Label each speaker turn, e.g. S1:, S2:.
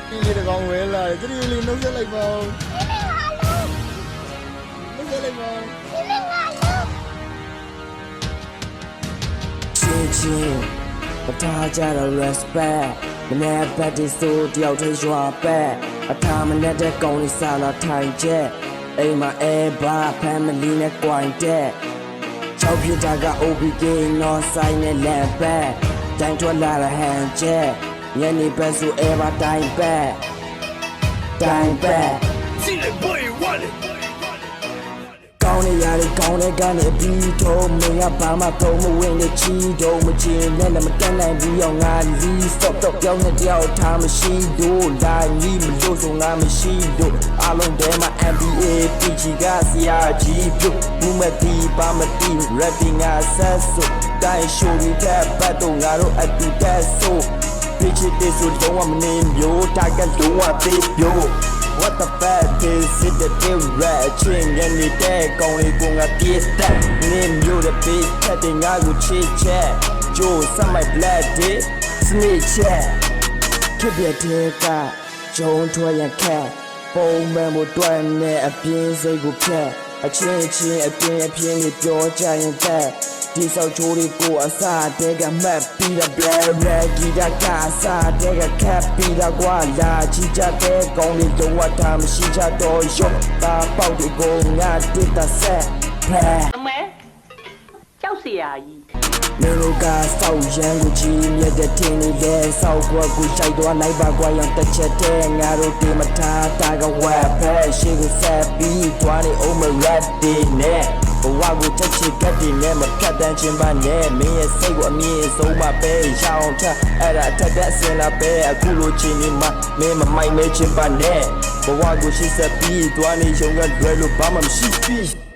S1: ဒီတကောင်ဝဲလာတယ်တရီလေးနှုတ်ဆက်လိုက်ပါဦးနှုတ်ဆက်လိုက်ပါချင်းပထားကြတော့ respect မနေ့ဘက်ဒီဆိုတယောက်တည်းရွာပဲအထားမနဲ့တဲ့ကောင်လေးစားလာထိုင်ချက်အိမ်မှာအဲဘာ family နဲ့ကြွိုင်တဲ့ချောက်ပြတာက OBK နော်ဆိုင်နဲ့လမ်းပဲတိုင်းထွက်လာတဲ့ဟန်ချက်ညနေဘက်ဆိုအဲဘာတိုင်းပဲတိုင်းပဲစီးလေဘွေဝါလေကောင်းနေရတယ်ကောင်းတဲ့ကနေအပြီးထုံးမင်းကဘာမှသုံးမဝင်နေချီတော့မချင်နဲ့လည်းမတတ်နိုင်ဘူးရောငါလီ stop တော့ပြောင်းနေတယောက်ထားမရှိတို့လာညီမလို့ဆိုငါမရှိတို့အားလုံးတဲမှာ NBA PG ကဆရာကြီးပြုတ်ဘူးမတီးပါမတီး rapping ငါဆက်ဆိုတိုင်း show တွေတဲ့ဘတ်တော့ငါတို့အတူတက်ဆို bitch it is so don't want meမျိုးတာကလုံးဝသေးပြို What the fuck is it that they rat ching and me there going to goပြေးတဲ့နင်းမျိုးတဲ့ bitch တက်တဲ့ငါကိုချစ်ချက်ဂျိုးစမိုက်ဘလက်ဒီစမေးချက်ခက်ပြတဲ့ကဂျုံထွေးရခက်ပုံမှန်မို့တွန်းနေအပြင်းစိတ်ကိုဖြတ်အချင်းချင်းအပြင်းအပြင်းကိုပြောကြရင်တဲ့ဒီဆောက်ချိုးတွေကိုအစားတဲကမှတ်ပြီးတော့ black black ဂီတကအစားတဲကခတ်ပြီးတော့ကွာလာချီကြတဲ့ကောင်းလေးတော့ဝတ်တာမရှိကြတော့ရောတာပေါက်ဒီကိုငါတစ်တဆက်ဖဲ
S2: အမဲကြောက်เสียကြီး
S1: မင်းတို့ကစောက်ရန်ကိုကြီးမြတ်တဲ့ထင်းနေတဲ့စောက်ဘွက်ကိုကြိုက်သွားလိုက်ပါကွာရောင်တစ်ချက်တည်းငါတို့တင်မထားတာကဝက်ဖဲရှေ့ကိုဆက်ပြီးသွားနေအောင်မ rap ဒီနဲ့ဘဝကိုတက်ချစ်ကတ်တင်နဲ့မဖြတ်တန်းခြင်းပါနဲ့မင်းရဲ့စိတ်ကိုအမြင့်ဆုံးမပဲရအောင်ထအဲ့ဒါထက်တဲ့အစင်လာပဲအခုလိုချင်နေမှမင်းမမိုက်မဲခြင်းပါနဲ့ဘဝကိုရှိဆက်ပြီးသွားနေရုံကလွယ်လို့ဘာမှမရှိပြီ